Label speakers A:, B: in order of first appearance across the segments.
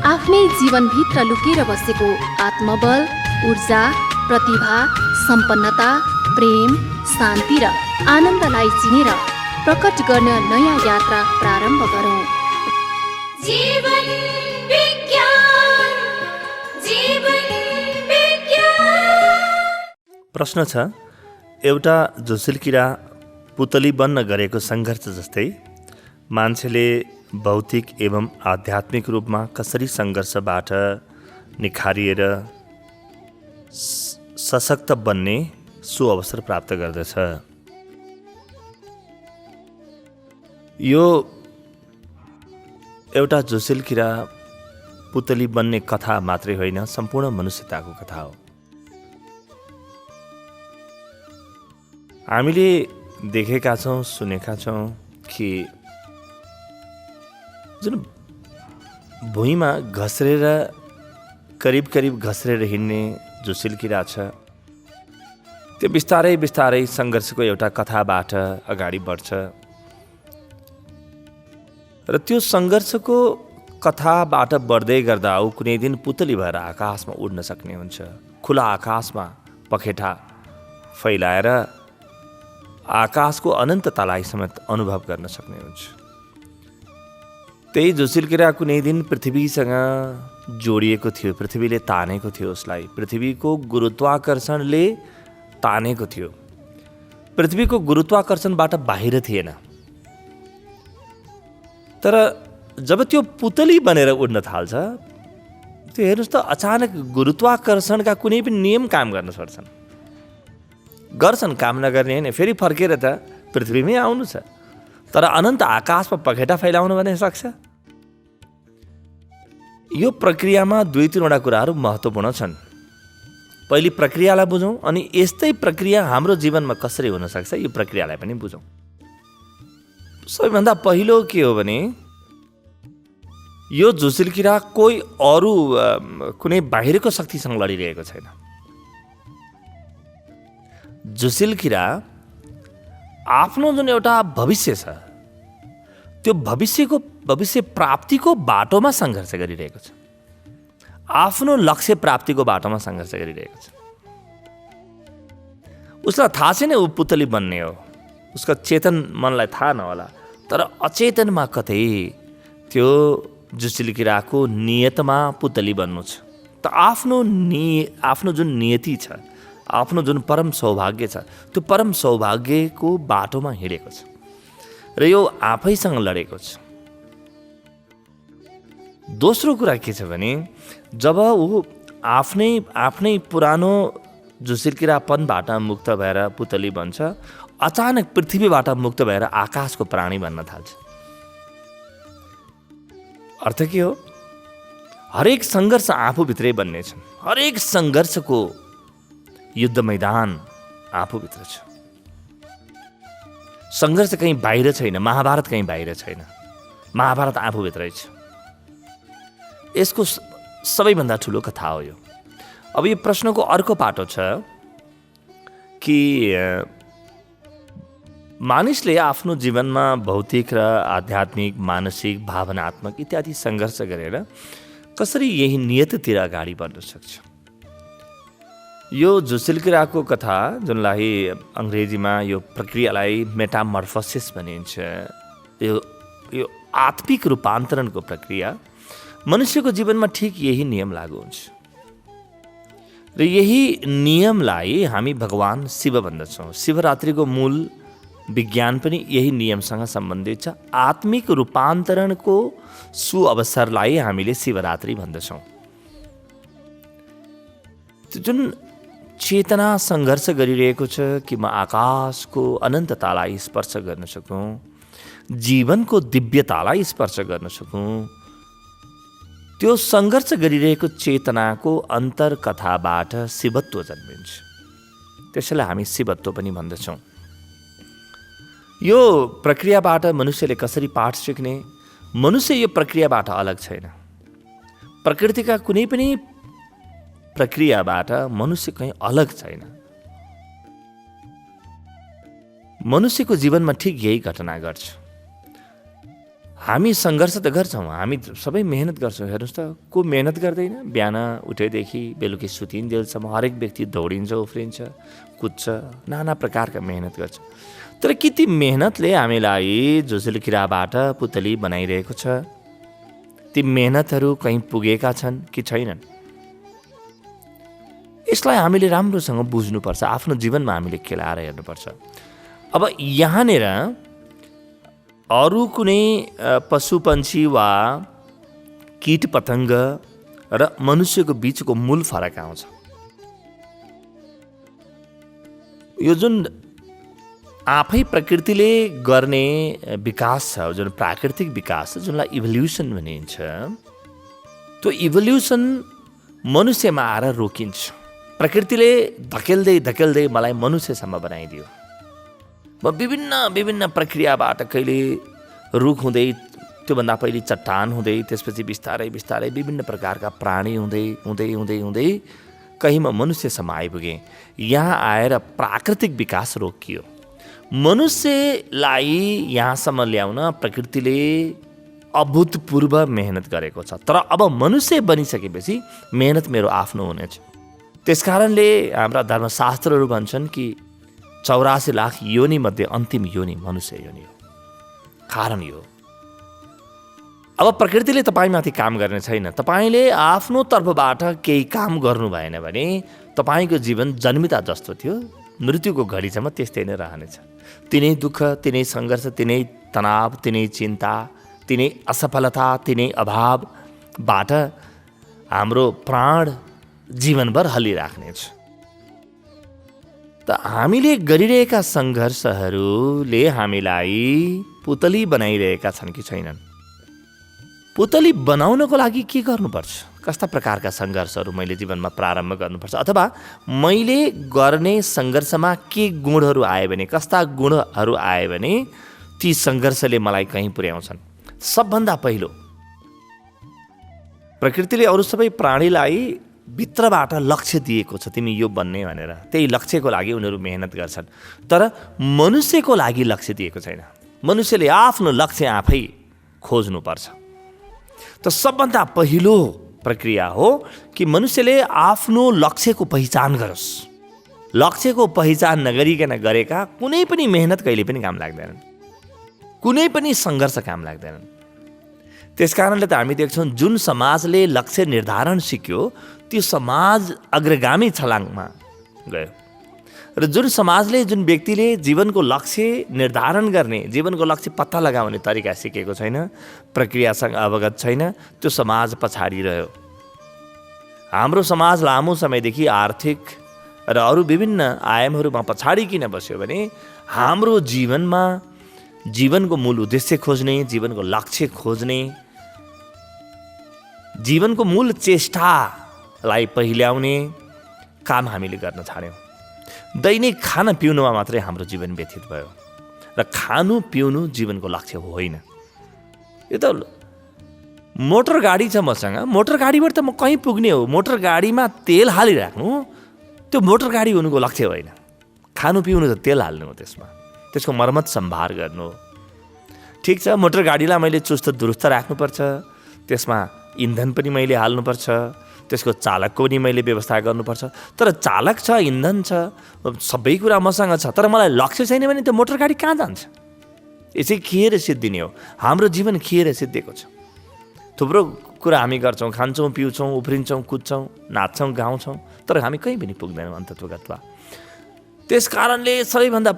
A: आफ्नै जीवनभित्र लुकेर बसेको आत्मबल, ऊर्जा, प्रतिभा, सम्पन्नता, प्रेम, शान्ति र आनन्दलाई चिनेर प्रकट गर्न नयाँ यात्रा प्रारम्भ गरौँ।
B: जीवन विज्ञान, जीवन विज्ञान।
C: प्रश्न छ, एउटा झुसिल किरा पुतली बन्न गरेको सङ्घर्ष जस्तै मान्छेले भौतिक एवं आध्यात्मिक रूपमा कसरी सङ्घर्षबाट निखारिएर सशक्त बन्ने सुअवसर प्राप्त गर्दछ। यो एउटा झुसिल किरा पुतली बन्ने कथा मात्रै होइन, सम्पूर्ण मनुष्यताको कथा हो। हामीले देखेका छौँ, सुनेका छौँ कि जुन भुइँमा घस्रेर करिब घस्रेर हिँड्ने झुसिल किरा छ, त्यो बिस्तारै बिस्तारै सङ्घर्षको एउटा कथाबाट अगाडि बढ्छ र त्यो सङ्घर्षको कथाबाट बढ्दै गर्दा ऊ कुनै दिन पुतली भएर आकाशमा उड्न सक्ने हुन्छ। खुला आकाशमा पखेटा फैलाएर आकाशको अनन्ततालाई समेत अनुभव गर्न सक्ने हुन्छ। त्यही झुसिल किरा कुनै दिन पृथ्वीसँग जोडिएको थियो, पृथ्वीले तानेको थियो उसलाई, पृथ्वीको गुरुत्वाकर्षणले तानेको थियो, पृथ्वीको गुरुत्वाकर्षणबाट बाहिर थिएन। तर जब त्यो पुतली बनेर उड्न थाल्छ, त्यो हेर्नुहोस् त, अचानक गुरुत्वाकर्षणका कुनै पनि नियम काम गर्न गर्छन्, काम नगर्ने होइन, फेरि फर्केर त पृथ्वीमै आउनु छ। तर अनन्त आकाशमा पखेटा फैलाउनु भने सक्छ? यो प्रक्रियामा 2-3वटा कुराहरू महत्त्वपूर्ण छन्। पहिले प्रक्रियालाई बुझौँ, अनि यस्तै प्रक्रिया हाम्रो जीवनमा कसरी हुनसक्छ यो प्रक्रियालाई पनि बुझौँ। सबैभन्दा पहिलो के हो भने, यो झुसिल किरा कोही अरू कुनै बाहिरको शक्तिसँग लडिरहेको छैन। झुसिल किरा आफ्नो जुन एउटा भविष्य छ, त्यो भविष्य प्राप्तिको बाटोमा सङ्घर्ष गरिरहेको छ, आफ्नो लक्ष्य प्राप्तिको बाटोमा सङ्घर्ष गरिरहेको छ। उसलाई थाहा छैन ऊ पुतली बन्ने हो, उसको चेतन मनलाई थाहा नहोला, तर अचेतनमा कतै त्यो झुसिल किराको नियतमा पुतली बन्नु छ। त आफ्नो जुन नियति छ, आफ्नो जुन परम सौभाग्य छ, त्यो परम सौभाग्यको बाटोमा हिँडेको छ र यो आफैसँग लडेको छ। दोस्रो कुरा के छ भने, जब ऊ आफ्नै पुरानो झुसिल किरापनबाट मुक्त भएर पुतली बन्छ, अचानक पृथ्वीबाट मुक्त भएर आकाशको प्राणी बन्न थाल्छ। अर्थ के हो? हरेक सङ्घर्ष आफूभित्रै बन्ने छन्, हरेक सङ्घर्षको युद्ध मैदान आफूभित्र छ। सङ्घर्ष कहीँ बाहिर छैन, महाभारत कहीँ बाहिर छैन, महाभारत आफूभित्रै छ। यसको सबैभन्दा ठुलो कथा हो यो। अब यो प्रश्नको अर्को पाटो छ कि मानिसले आफ्नो जीवनमा भौतिक र आध्यात्मिक, मानसिक, भावनात्मक इत्यादि सङ्घर्ष गरेर कसरी यही नियततिर अगाडि बढ्न सक्छ। यो झुसिल किराको कथा, जुनलाई अङ्ग्रेजीमा यो प्रक्रियालाई मेटामर्फोसिस भनिन्छ, यो आत्मिक रूपान्तरणको प्रक्रिया, मनुष्यको जीवनमा ठिक यही नियम लागू हुन्छ र यही नियमलाई हामी भगवान शिव भन्दछौँ। शिवरात्रिको मूल विज्ञान पनि यही नियमसँग सम्बन्धित छ। आत्मिक रूपान्तरणको सुअवसरलाई हामीले शिवरात्रि भन्दछौँ। जुन चेतना सङ्घर्ष गरिरहेको छ कि म आकाशको अनन्ततालाई स्पर्श गर्न सकूँ, जीवनको दिव्यतालाई स्पर्श गर्न सकूँ, त्यो सङ्घर्ष गरिरहेको चेतनाको अन्तर्कथाबाट शिवत्व जन्मिन्छ। त्यसैलाई हामी शिवत्व पनि भन्दछौँ। यो प्रक्रियाबाट मनुष्यले कसरी पाठ सिक्ने? मनुष्य यो प्रक्रियाबाट अलग छैन। प्रकृतिका कुनै पनि प्रक्रियाबाट मनुष्य कहीँ अलग छैन। मनुष्यको जीवनमा ठिक यही घटना गर्छ। हामी सङ्घर्ष त गर्छौँ, हामी सबै मेहनत गर्छौँ। हेर्नुहोस् त, को मेहनत गर्दैन? बिहान उठेदेखि बेलुकी सुतिन्जेलसम्म हरेक व्यक्ति दौडिन्छ, उफ्रिन्छ, कुद्छ, नाना प्रकारका मेहनत गर्छ। तर के ती मेहनतले हामीलाई झुसुले किराबाट पुतली बनाइरहेको छ? ती मेहनतहरू कहीँ पुगेका छन् कि छैनन्? यसलाई हामीले राम्रोसँग बुझ्नुपर्छ, आफ्नो जीवनमा हामीले खेलाएर हेर्नुपर्छ। अब यहाँनिर अरू कुनै पशुपन्छी वा कीट पतङ्ग र मनुष्यको बिचको मूल फरक आउँछ। यो जुन आफै प्रकृतिले गर्ने विकास छ, जुन प्राकृतिक विकास छ, जुनलाई इभोल्युसन भनिन्छ, त्यो इभोल्युसन मनुष्यमा आएर रोकिन्छ। प्रकृतिले धकेल्दै धकेल्दै मलाई मनुष्यसम्म बनाइदियो। म विभिन्न प्रक्रियाबाट कहिले रुख हुँदै, त्योभन्दा पहिले चट्टान हुँदै, त्यसपछि बिस्तारै बिस्तारै विभिन्न प्रकारका प्राणी हुँदै हुँदै हुँदै हुँदै कहीँ म मनुष्यसम्म आइपुगेँ। यहाँ आएर प्राकृतिक विकास रोकियो। मनुष्यलाई यहाँसम्म ल्याउन प्रकृतिले अभूतपूर्व मेहनत गरेको छ। तर अब मनुष्य बनिसकेपछि मेहनत मेरो आफ्नो हुनेछ। त्यसकारणले हाम्रा धर्मशास्त्रहरू भन्छन् कि 84 लाख योनिमध्ये अन्तिम योनि मनुष्य योनि हो। कारण यो, अब प्रकृतिले तपाईँमाथि काम गर्ने छैन। तपाईँले आफ्नो तर्फबाट केही काम गर्नु भएन भने तपाईँको जीवन जन्मिता जस्तो थियो, मृत्युको घडीसम्म त्यस्तै नै रहनेछ। तिनै दुःख, तिनै सङ्घर्ष, तिनै तनाव, तिनै चिन्ता, तिनै असफलता, तिनै अभावबाट हाम्रो प्राण जीवनभर हल्लिराख्नेछ। त हामीले गरिरहेका सङ्घर्षहरूले हामीलाई पुतली बनाइरहेका छन् कि छैनन्? पुतली बनाउनको लागि के गर्नुपर्छ? कस्ता प्रकारका सङ्घर्षहरू मैले जीवनमा प्रारम्भ गर्नुपर्छ? अथवा मैले गर्ने सङ्घर्षमा के गुणहरू आयो भने, कस्ता गुणहरू आयो भने ती सङ्घर्षले मलाई कहीँ पुर्याउँछन्? सबभन्दा पहिलो, प्रकृतिले अरू सबै प्राणीलाई भित्रबाट लक्ष्य दिएको छ, तिमी यो बन्ने भनेर। त्यही लक्ष्यको लागि उनीहरू मेहनत गर्छन्। तर मनुष्यको लागि लक्ष्य दिएको छैन। मनुष्यले आफ्नो लक्ष्य आफै खोज्नुपर्छ। त सबभन्दा पहिलो प्रक्रिया हो कि मनुष्यले आफ्नो लक्ष्यको पहिचान गरोस्। लक्ष्यको पहिचान नगरिकन गरेका कुनै पनि मेहनत कहिले पनि काम लाग्दैनन्, कुनै पनि सङ्घर्ष काम लाग्दैनन्। त्यसकारणले त हामी देख्छौँ जुन समाजले लक्ष्य निर्धारण सिक्यो त्यो समाज अग्रगामी छलाङमा गयो, र जुन समाजले, जुन व्यक्तिले जीवनको लक्ष्य निर्धारण गर्ने, जीवनको लक्ष्य पत्ता लगाउने तरिका सिकेको छैन, प्रक्रियासँग अवगत छैन, त्यो समाज पछाडि रह्यो। हाम्रो समाज लामो समयदेखि आर्थिक र अरू विभिन्न आयामहरूमा पछाडि किन बस्यो भने हाम्रो जीवनमा जीवनको मूल उद्देश्य खोज्ने, जीवनको लक्ष्य खोज्ने, जीवनको मूल चेष्टालाई पहिल्याउने काम हामीले गर्न छाड्यौँ। दैनिक खान पिउनुमा मात्रै हाम्रो जीवन व्यतीत भयो, र खानु पिउनु जीवनको लक्ष्य होइन। यो त मोटर गाडी छ मसँग, मोटर गाडीबाट त म कहीँ पुग्ने हो। मोटर गाडीमा तेल हालिराख्नु त्यो मोटर गाडी हुनुको लक्ष्य होइन। खानु पिउनु त तेल हाल्नु हो, त्यसको मर्मत सम्भार गर्नु हो। ठिक छ, मोटर गाडीलाई मैले चुस्त दुरुस्त राख्नुपर्छ, त्यसमा इन्धन पनि मैले हाल्नुपर्छ, त्यसको चालकको पनि मैले व्यवस्था गर्नुपर्छ। तर चालक छ, इन्धन छ, सबै कुरा मसँग छ, तर मलाई लक्ष्य छैन भने त्यो मोटर गाडी कहाँ जान्छ? यसै खिएर सिद्धिने हो। हाम्रो जीवन खिएर सिद्धिएको छ। थुप्रो कुरा हामी गर्छौँ, खान्छौँ, पिउँछौँ, उफ्रिन्छौँ, कुद्छौँ, नाच्छौँ, गाउँछौँ, तर हामी कहीँ पनि पुग्दैनौँ अन्तत्वगतवा। त्यसकारणले सबैभन्दा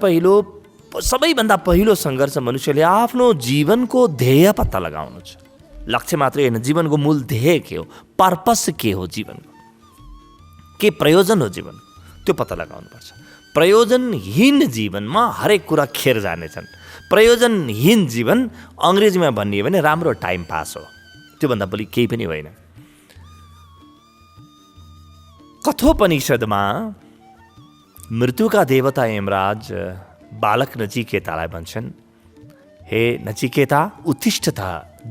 C: पहिलो सङ्घर्ष मनुष्यले आफ्नो जीवनको ध्येय पत्ता लगाउनु छ। लक्ष्य मात्रै होइन, जीवनको मूल ध्येय के हो, पर्पस के हो, जीवनको के प्रयोजन हो जीवन, त्यो पत्ता लगाउनुपर्छ। प्रयोजनहीन जीवनमा हरेक कुरा खेर जानेछन्। प्रयोजनहीन जीवन अङ्ग्रेजीमा भनियो भने राम्रो टाइम पास हो, त्योभन्दा बढी केही पनि होइन। कठोपनिषदमा मृत्युका देवता यमराज बालक नचिकेतालाई भन्छन्, हे नचिकेता उत्तिष्ठत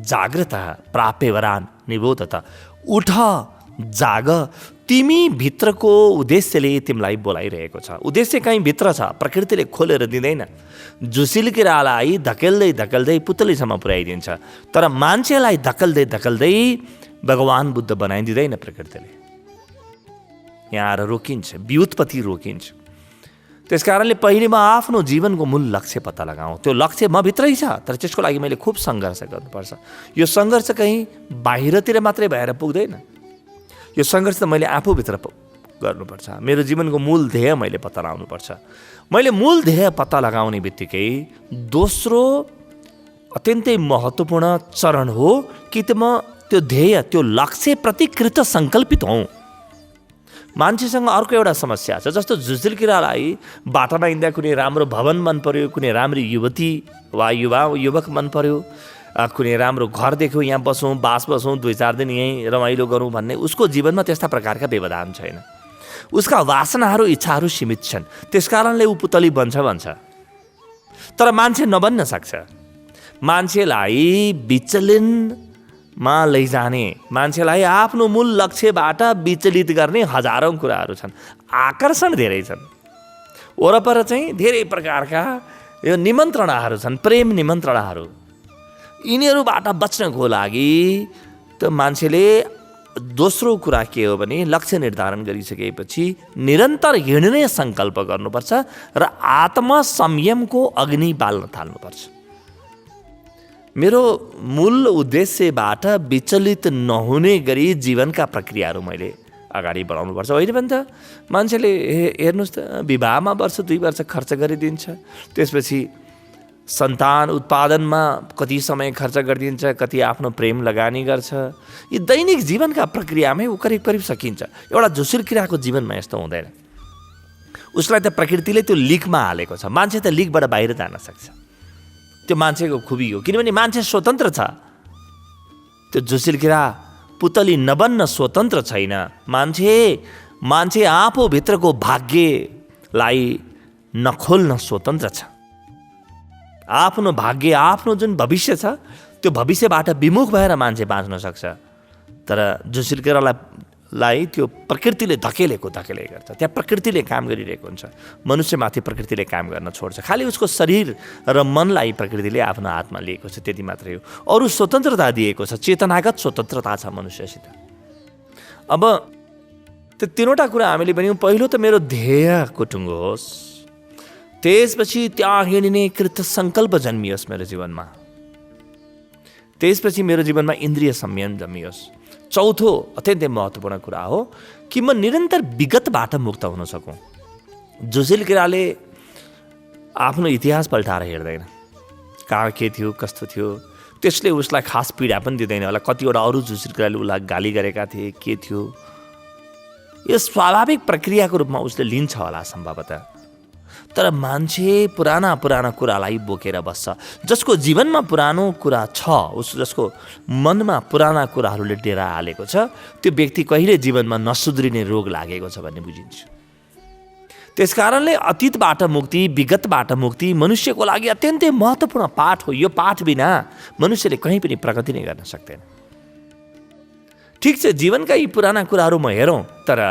C: जाग्रत प्राप्य वरान निबोधत। उठ, जाग, तिमी भित्रको उद्देश्यले तिमीलाई बोलाइरहेको छ। उद्देश्य कहीँ भित्र छ, प्रकृतिले खोलेर दिँदैन। झुसिल किरालाई धकेल्दै धकेल्दै पुतलीसम्म पुर्याइदिन्छ, तर मान्छेलाई धकेल्दै धकेल्दै भगवान् बुद्ध बनाइदिँदैन प्रकृतिले। यहाँ आएर रोकिन्छ, व्युत्पत्ति रोकिन्छ। त्यस कारणले पहिले म आफ्नो जीवनको मूल लक्ष्य पत्ता लगाऊँ। त्यो लक्ष्य म भित्रै छ, तर त्यसको लागि मैले खुब सङ्घर्ष गर्नुपर्छ। यो सङ्घर्ष कहीँ बाहिरतिर मात्रै भएर पुग्दैन, यो सङ्घर्ष त मैले आफूभित्र गर्नुपर्छ। मेरो जीवनको मूल ध्येय मैले पत्ता लगाउनुपर्छ। मैले मूल ध्येय पत्ता लगाउने बित्तिकै दोस्रो अत्यन्तै महत्त्वपूर्ण चरण हो कि त म त्यो ध्येय, त्यो लक्ष्यप्रति कृत सङ्कल्पित हौँ। मान्छेसँग अर्को एउटा समस्या छ, जस्तो झुसिल किरालाई बाटामा हिँड्दा कुनै राम्रो भवन मन पर्यो, कुनै राम्री युवती वा युवक मन पर्यो, कुनै राम्रो घर देख्यो, यहाँ बसौँ, बास बसौँ, 2-4 दिन यहीँ रमाइलो गरौँ भन्ने उसको जीवनमा त्यस्ता प्रकारका व्यवधान छैन। उसका वासनाहरू, इच्छाहरू सीमित छन्। त्यस कारणले ऊ पुतली बन्छ भन्छ, तर मान्छे नबन्न सक्छ। मान्छेलाई विचलनमा लैजाने, मान्छेलाई आफ्नो मूल लक्ष्यबाट विचलित गर्ने हजारौँ कुराहरू छन्। आकर्षण धेरै छन्, वरपर चाहिँ धेरै प्रकारका यो निमन्त्रणाहरू छन्, प्रेम निमन्त्रणाहरू। यिनीहरूबाट बच्नको लागि त मान्छेले दोस्रो कुरा के हो भने लक्ष्य निर्धारण गरिसकेपछि निरन्तर हिँड्ने सङ्कल्प गर्नुपर्छ र आत्मसंयमको अग्नि बाल्न थाल्नुपर्छ। मेरो मूल उद्देश्यबाट विचलित नहुने गरी जीवनका प्रक्रियाहरू मैले अगाडि बढाउनुपर्छ। होइन भने त मान्छेले हेर्नुहोस् त, विवाहमा वर्ष 2 वर्ष खर्च गरिदिन्छ, त्यसपछि सन्तान उत्पादनमा कति समय खर्च गरिदिन्छ, कति आफ्नो प्रेम लगानी गर्छ। यी दैनिक जीवनका प्रक्रियामै ऊ करिब करिब सकिन्छ। एउटा झुसिल किराको जीवनमा यस्तो हुँदैन। उसलाई त प्रकृतिले त्यो लिकमा हालेको छ। मान्छे त लिकबाट बाहिर जान सक्छ, त्यो मान्छेको खुबी हो, किनभने मान्छे स्वतन्त्र छ। त्यो झुसिल किरा पुतली नबन्न स्वतन्त्र छैन। मान्छे आफूभित्रको भाग्यलाई नखोल्न स्वतन्त्र छ। आफ्नो भाग्य, आफ्नो जुन भविष्य छ, त्यो भविष्यबाट विमुख भएर मान्छे बाँच्न सक्छ। तर झुसिल किरालाई त्यो प्रकृतिले धकेलेको गर्छ। त्यहाँ प्रकृतिले काम गरिरहेको हुन्छ। मनुष्यमाथि प्रकृतिले काम गर्न छोड्छ। खालि उसको शरीर र मनलाई प्रकृतिले आफ्नो हातमा लिएको छ, त्यति मात्रै हो। अरू स्वतन्त्रता दिएको छ, चेतनागत स्वतन्त्रता छ मनुष्यसित। अब त्यो 3वटा कुरा हामीले भन्यौँ। पहिलो त मेरो ध्येयको टुङ्गो होस्, त्यसपछि त्यहाँ हिँड्ने कृत सङ्कल्प जन्मियोस् मेरो जीवनमा, त्यसपछि मेरो जीवनमा इन्द्रिय संयम जन्मियोस्। चौथो अत्यन्तै महत्त्वपूर्ण कुरा हो कि म निरन्तर विगतबाट मुक्त हुन सकूँ। झुसिल किराले आफ्नो इतिहास पल्टाएर हेर्दैन, कहाँ के थियो, कस्तो थियो। त्यसले उसलाई खास पीडा पनि दिँदैन होला। कतिवटा अरू झुसिल किराले उसलाई गाली गरेका थिए, के थियो, यो स्वाभाविक प्रक्रियाको रूपमा उसले लिन्छ होला सम्भवतः। तर मान्छे पुराना कुरालाई बोकेर बस्छ। जसको जीवनमा पुरानो कुरा छ, जसको मनमा पुराना कुराहरूले डेरा हालेको छ, त्यो व्यक्ति कहिले जीवनमा नसुध्रिने रोग लागेको छ भन्ने बुझिन्छ। त्यस कारणले अतीतबाट मुक्ति, विगतबाट मुक्ति मनुष्यको लागि अत्यन्तै महत्त्वपूर्ण पाठ हो। यो पाठ बिना मनुष्यले कहीँ पनि प्रगति नै गर्न सक्दैन। ठिक छ, जीवनका यी पुराना कुराहरू म हेरौँ, तर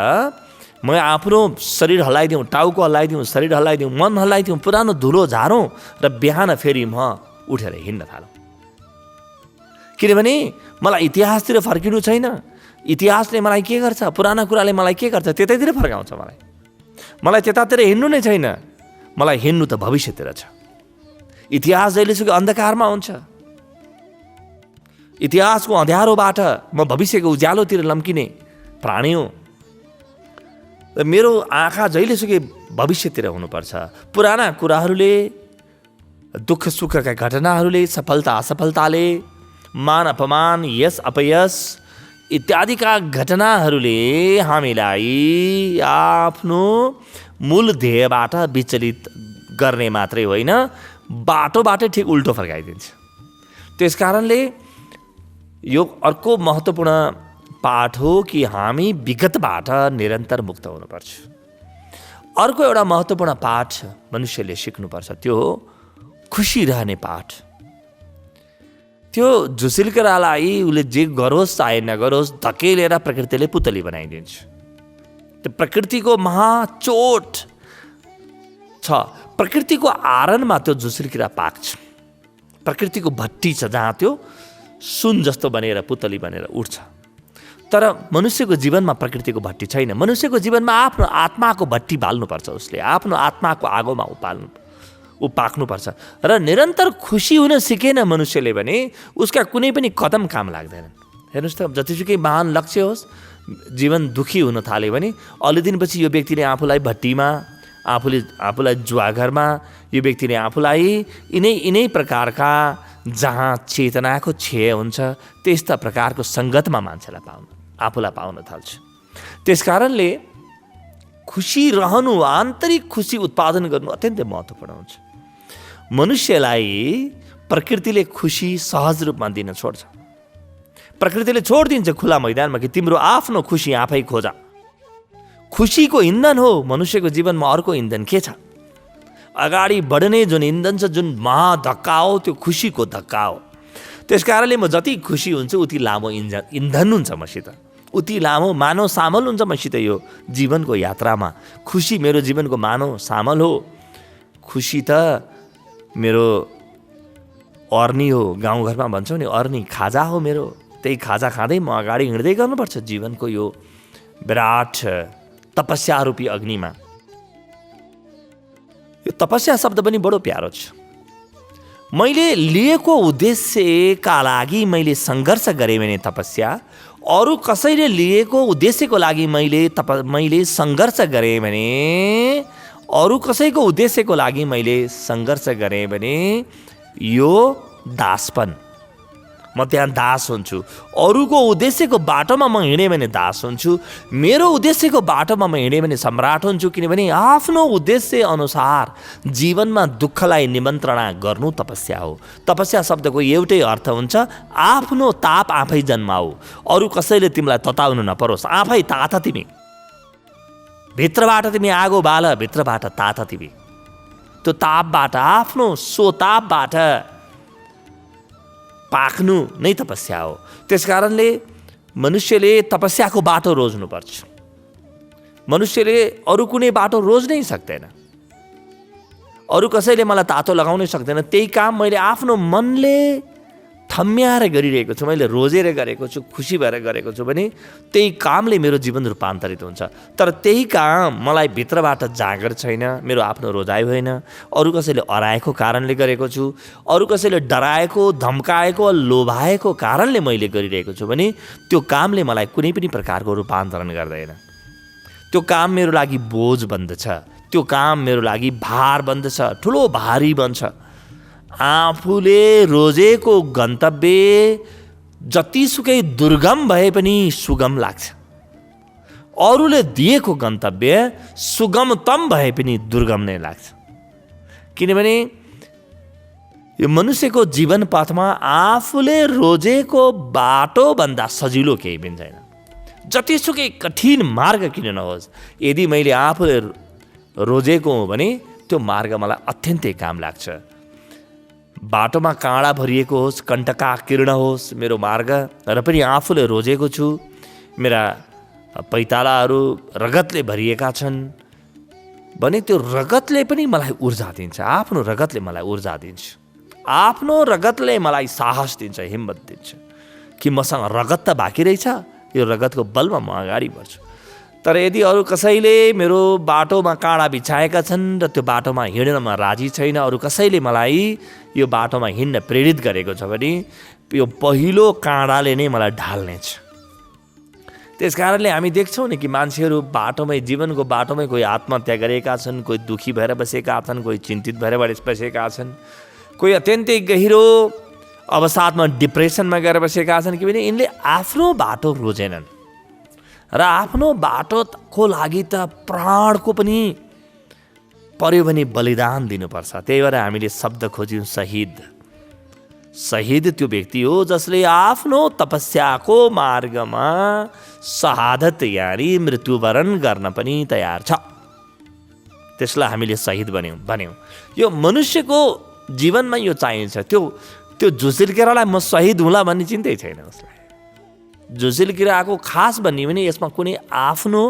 C: म आफ्नो शरीर हल्लाइदिउँ, टाउको हल्लाइदिउँ, शरीर हल्लाइदिउँ, मन हल्लाइदिउँ, पुरानो धुलो झारौँ र बिहान फेरि म उठेर हिँड्न थालौँ। किनभने मलाई इतिहासतिर फर्किनु छैन। इतिहासले मलाई के गर्छ, पुराना कुराले मलाई के गर्छ, त्यतैतिर फर्काउँछ। मलाई त्यतातिर हिँड्नु नै छैन। मलाई हिँड्नु त भविष्यतिर छ। इतिहास जहिलेसुकै अन्धकारमा हुन्छ। इतिहासको अँध्यारोबाट म भविष्यको उज्यालोतिर लम्किने प्राणी हो। मेरो आँखा जहिलेसुकै भविष्यतिर हुनुपर्छ। पुराना कुराहरूले, दुःख सुखका घटनाहरूले, सफलता असफलताले, मान अपमान, यश अपयश इत्यादिका घटनाहरूले हामीलाई आफ्नो मूल ध्येयबाट विचलित गर्ने मात्रै होइन, बाटोबाटै ठिक उल्टो फर्काइदिन्छ। त्यस कारणले यो अर्को महत्त्वपूर्ण पाठ हो कि हामी विगतबाट निरन्तर मुक्त हुनुपर्छ। अर्को एउटा महत्त्वपूर्ण पाठ मनुष्यले सिक्नुपर्छ, त्यो हो खुसी रहने पाठ। त्यो झुसिल किरालाई उसले जे गरोस् चाहे नगरोस् धकेलेर प्रकृतिले पुतली बनाइदिन्छ। त्यो प्रकृतिको महाचोट छ। प्रकृतिको आरणमा त्यो झुसुल किरा पाक्छ। प्रकृतिको भट्टी छ जहाँ त्यो सुन जस्तो बनेर पुतली बनेर उठ्छ। तर मनुष्यको जीवनमा प्रकृतिको भट्टी छैन। मनुष्यको जीवनमा आफ्नो आत्माको भट्टी बाल्नुपर्छ। उसले आफ्नो आत्माको आगोमा पाक्नुपर्छ। र निरन्तर खुसी हुन सिकेन मनुष्यले भने उसका कुनै पनि कदम काम लाग्दैनन्। हेर्नुहोस् त, जतिसुकै महान लक्ष्य होस्, जीवन दुखी हुन थाल्यो भने अलि दिनपछि यो व्यक्तिले आफूलाई भट्टीमा, आफूलाई जुवाघरमा, यो व्यक्तिले आफूलाई यिनै प्रकारका जहाँ चेतनाको क्षय हुन्छ त्यस्ता प्रकारको सङ्गतमा आफूलाई पाउन थाल्छ। त्यस कारणले खुसी रहनु, आन्तरिक खुसी उत्पादन गर्नु अत्यन्तै महत्त्वपूर्ण हुन्छ। मनुष्यलाई प्रकृतिले खुसी सहज रूपमा दिन छोड्छ। प्रकृतिले छोडिदिन्छ खुला मैदानमा कि तिम्रो आफ्नो खुसी आफै खोजा। खुसीको इन्धन हो मनुष्यको जीवनमा। अर्को इन्धन के छ? अगाडि बढ्ने जुन इन्धन छ, जुन महाधक्का हो, त्यो खुसीको धक्का हो। त्यस कारणले म जति खुसी हुन्छु उति लामो इन्धन हुन्छ मसित, उति लामो मानव सामल हुन्छ मसित यो जीवनको यात्रामा। खुसी मेरो जीवनको मानव सामल हो। खुसी त मेरो अर्नी हो। गाउँघरमा भन्छौँ नि, अर्नी खाजा हो मेरो। त्यही खाजा खाँदै म अगाडि हिँड्दै गर्नुपर्छ जीवनको यो विराट तपस्या रूपी अग्निमा। यो तपस्या शब्द पनि बडो प्यारो छ। मैले लिएको उद्देश्यका लागि मैले सङ्घर्ष गरेँ भने तपस्या, अरू कसैले लिएको उद्देश्यको लागि मैले सङ्घर्ष गरेँ भने, अरू कसैको उद्देश्यको लागि मैले सङ्घर्ष गरेँ भने यो दासपन। म त्यहाँ दास हुन्छु। अरूको उद्देश्यको बाटोमा म हिँडेँ भने दास हुन्छु। मेरो उद्देश्यको बाटोमा म हिँडेँ भने सम्राट हुन्छु। किनभने आफ्नो उद्देश्य अनुसार जीवनमा दुःखलाई निमन्त्रणा गर्नु तपस्या हो। तपस्या शब्दको एउटै अर्थ हुन्छ आफ्नो ताप आफै जन्माऊ, अरू कसैले तिमीलाई तताउनु नपरोस्। आफै तात तिमी, भित्रबाट तिमी आगो बाल, भित्रबाट तात तिमी। त्यो तापबाट, आफ्नो स्वतापबाट पाक्नु नै तपस्या हो। त्यस कारणले मनुष्यले तपस्याको बाटो रोज्नुपर्छ। मनुष्यले अरू कुनै बाटो रोज्नै सक्दैन। अरू कसैले मलाई तातो लगाउनै सक्दैन। त्यही काम मैले आफ्नो मनले थम्याएर गरिरहेको छु, मैले रोजेर गरेको छु, खुसी भएर गरेको छु भने त्यही कामले मेरो जीवन रूपान्तरित हुन्छ। तर त्यही काम मलाई भित्रबाट जागर छैन, मेरो आफ्नो रोजाइ होइन, अरू कसैले अराएको कारणले गरेको छु, अरू कसैले डराएको, धम्काएको, लोभाएको कारणले मैले गरिरहेको छु भने त्यो कामले मलाई कुनै पनि प्रकारको रूपान्तरण गर्दैन। त्यो काम मेरो लागि बोझ बन्दछ। त्यो काम मेरो लागि भार बन्दछ, ठुलो भारी बन्छ। आफूले रोजेको गन्तव्य जतिसुकै दुर्गम भए पनि सुगम लाग्छ। अरूले दिएको गन्तव्य सुगमतम भए पनि दुर्गम नै लाग्छ। किनभने यो मनुष्यको जीवन पथमा आफूले रोजेको बाटोभन्दा सजिलो केही पनि छैन। जतिसुकै कठिन मार्ग किन नहोस्, यदि मैले आफूले रोजेको हो भने त्यो मार्ग मलाई अत्यन्तै काम लाग्छ। बाटोमा काँडा भरिएको होस्, कण्टका किर्ण होस् मेरो मार्ग, र पनि आफूले रोजेको छु, मेरा पैतालाहरू रगतले भरिएका छन् भने त्यो रगतले पनि मलाई ऊर्जा दिन्छ। आफ्नो रगतले मलाई ऊर्जा दिन्छ। आफ्नो रगतले मलाई साहस दिन्छ, हिम्मत दिन्छ कि मसँग रगत त बाँकी रहेछ, यो रगतको बलमा म अगाडि बढ्छु। तर यदि अरू कसैले मेरो बाटोमा काँडा बिछाएका छन् र त्यो बाटोमा हिँड्नमा राजी छैन, अरू कसैले मलाई यो बाटोमा हिँड्न प्रेरित गरेको छ भने यो पहिलो काँडाले नै मलाई ढाल्नेछ। त्यस कारणले हामी देख्छौँ नि कि मान्छेहरू बाटोमै, जीवनको बाटोमै कोही आत्महत्या गरेका छन्, कोही दुखी भएर बसेका छन्, कोही चिन्तित भएर बसेका छन्, कोही अत्यन्तै गहिरो अवसादमा डिप्रेसनमा गएर बसेका छन्। किनभने यिनले आफ्नो बाटो रोजेनन् र आफ्नो बाटोको लागि त प्राणको पनि पर्यो भने बलिदान दिनुपर्छ। त्यही भएर हामीले शब्द खोज्यौँ शहीद। शहीद त्यो व्यक्ति हो जसले आफ्नो तपस्याको मार्गमा शहादत यानी मृत्युवरण गर्न पनि तयार छ। त्यसलाई हामीले शहीद भन्यौँ। यो मनुष्यको जीवनमा यो चाहिन्छ। त्यो झुसिल केरालाई म शहीद हुँला भन्ने चिन्तै छैन उसलाई। झुसिल किराको खास भन्ने भने यसमा कुनै आफ्नो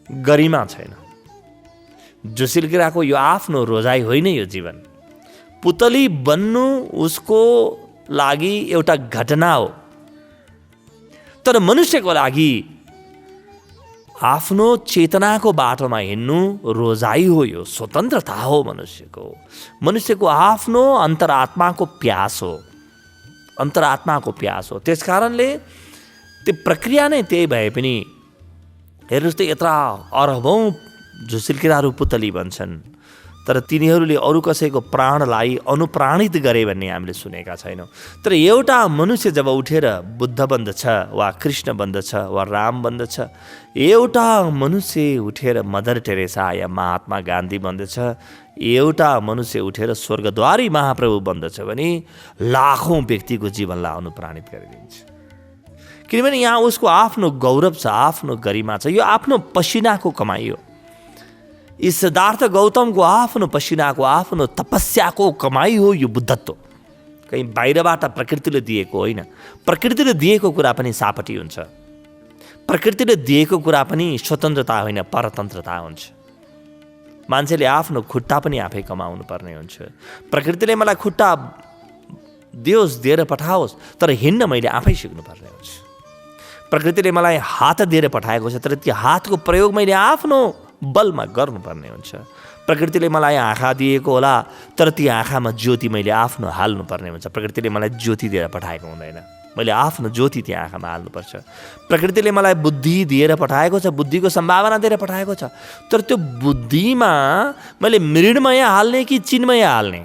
C: गरिमा छैन। जोसिल किराको यो आफ्नो रोजाइ होइन यो जीवन। पुतली बन्नु उसको लागि एउटा घटना हो, तर मनुष्यको लागि आफ्नो चेतनाको बाटोमा हिँड्नु रोजाइ हो, यो स्वतन्त्रता हो मनुष्यको आफ्नो अन्तरात्माको प्यास हो, अन्तरात्माको प्यास हो। त्यस कारणले त्यो प्रक्रिया नै त्यही भए पनि हेर्नुहोस् त, यत्र अरबौँ झुसिल किराहरू पुतली बन्छन्, तर तिनीहरूले अरू कसैको प्राणलाई अनुप्राणित गरे भन्ने हामीले सुनेका छैनौँ। तर एउटा मनुष्य जब उठेर बुद्ध बन्दछ वा कृष्ण बन्दछ वा राम बन्दछ, एउटा मनुष्य उठेर मदर टेरेसा या महात्मा गान्धी बन्दछ, एउटा मनुष्य उठेर स्वर्गद्वारी महाप्रभु बन्दछ भने लाखौँ व्यक्तिको जीवनलाई अनुप्राणित गरिदिन्छ। किनभने यहाँ उसको आफ्नो गौरव छ, आफ्नो गरिमा छ, यो आफ्नो पसिनाको कमाइ हो। यी सिद्धार्थ गौतमको आफ्नो पसिनाको, आफ्नो तपस्याको कमाइ हो यो बुद्धत्व। कहीँ बाहिरबाट प्रकृतिले दिएको होइन। प्रकृतिले दिएको कुरा पनि सापटी हुन्छ। प्रकृतिले दिएको कुरा पनि स्वतन्त्रता होइन, परतन्त्रता हुन्छ। मान्छेले आफ्नो खुट्टा पनि आफै कमाउनु पर्ने हुन्छ। प्रकृतिले मलाई खुट्टा दियोस्, दिएर पठाओस्, तर हिँड्न मैले आफै सिक्नुपर्ने हुन्छ। प्रकृतिले मलाई हात दिएर पठाएको छ, तर त्यो हातको प्रयोग मैले आफ्नो बलमा गर्नुपर्ने हुन्छ। प्रकृतिले मलाई आँखा दिएको होला, तर ती आँखामा ज्योति मैले आफ्नो हाल्नुपर्ने हुन्छ। प्रकृतिले मलाई ज्योति दिएर पठाएको हुँदैन, मैले आफ्नो ज्योति त्यो आँखामा हाल्नुपर्छ। प्रकृतिले मलाई बुद्धि दिएर पठाएको छ, बुद्धिको सम्भावना दिएर पठाएको छ, तर त्यो बुद्धिमा मैले मृण्मय हाल्ने कि चिन्मय हाल्ने,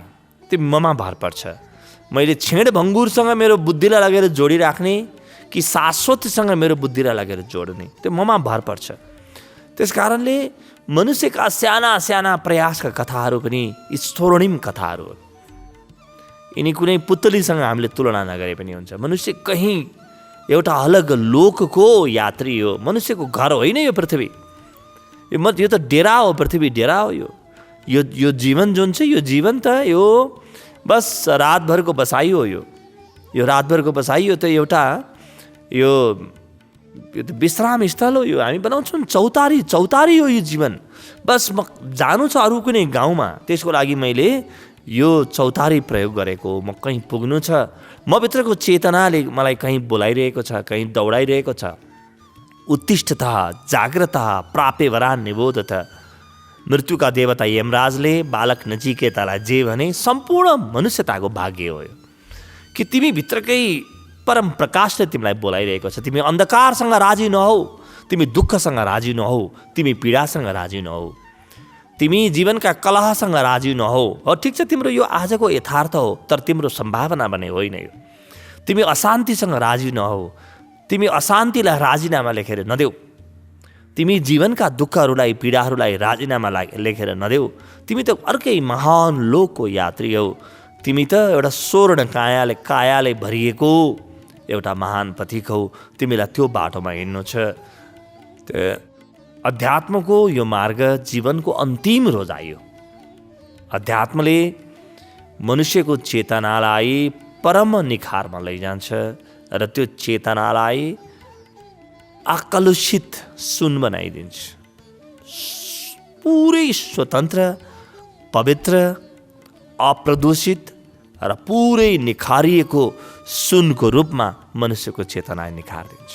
C: त्यो ममा भर पर्छ। मैले छेड भङ्गुरसँग मेरो बुद्धिलाई लगेर जोडिराख्ने कि शाश्वतसँग मेरो बुद्धिलाई लगेर जोड्ने, त्यो ममा भर पर्छ। त्यस कारणले मनुष्यका साना साना प्रयासका कथाहरू पनि स्फोरणिम कथाहरू हो। यिनी कुनै पुतलीसँग हामीले तुलना नगरे पनि हुन्छ। मनुष्य कहीँ एउटा अलग लोकको यात्री हो। मनुष्यको घर होइन यो पृथ्वी, यो त डेरा हो, पृथ्वी डेरा हो। यो जीवन जुन छ, यो जीवन त यो बस रातभरको बसाइ हो। यो रातभरको बसाइ हो, त एउटा यो त विश्राम स्थल हो। यो हामी बनाउँछौँ चौतारी हो यो जीवन। बस म जानु छ अरू कुनै गाउँमा, त्यसको लागि मैले यो चौतारी प्रयोग गरेको, म कहीँ पुग्नु छ, म भित्रको चेतनाले मलाई कहीँ बोलाइरहेको छ, कहीँ दौडाइरहेको छ। उत्तिष्ठता, जाग्रता, प्रापेवरा निबोधत। मृत्युका देवता यमराजले बालक नचिकेतालाई जे भने सम्पूर्ण मनुष्यताको भाग्य हो कि तिमी भित्रकै परम प्रकाशले तिमीलाई बोलाइरहेको छ। तिमी अन्धकारसँग राजी नहौ, तिमी दुःखसँग राजी नहौ, तिमी पीडासँग राजी नहौ, तिमी जीवनका कलहसँग राजी नहौ। हो ठिक छ, तिम्रो यो आजको यथार्थ हो, तर तिम्रो सम्भावना भने होइन यो। तिमी अशान्तिसँग राजी नहौ, तिमी अशान्तिलाई राजीनामा लेखेर नदेऊ। तिमी जीवनका दुःखहरूलाई, पीडाहरूलाई राजीनामा लेखेर नदेऊ। तिमी त अर्कै महान लोकको यात्री हौ। तिमी त एउटा स्वर्ण कायाले भरिएको एउटा महान प्रतीक हौ। तिमीलाई त्यो बाटोमा हिँड्नु छ। अध्यात्मको यो मार्ग जीवनको अन्तिम रोजाइ हो। अध्यात्मले मनुष्यको चेतनालाई परम निखारमा लैजान्छ र त्यो चेतनालाई आकलुषित सुन बनाइदिन्छ। पुरै स्वतन्त्र, पवित्र, अप्रदूषित र पुरै निखारिएको सुनको रूपमा मनुष्यको चेतना निखारिदिन्छ।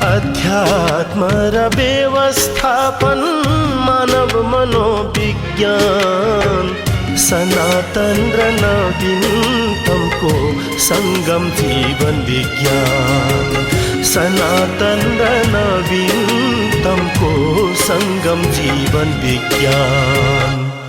D: अध्यात्म र व्यवस्थापन, मानव मनोविज्ञान, सनातन र नवीनतमको सङ्गम जीवन विज्ञान। सनातन र नवीनतमको सङ्गम जीवन विज्ञान।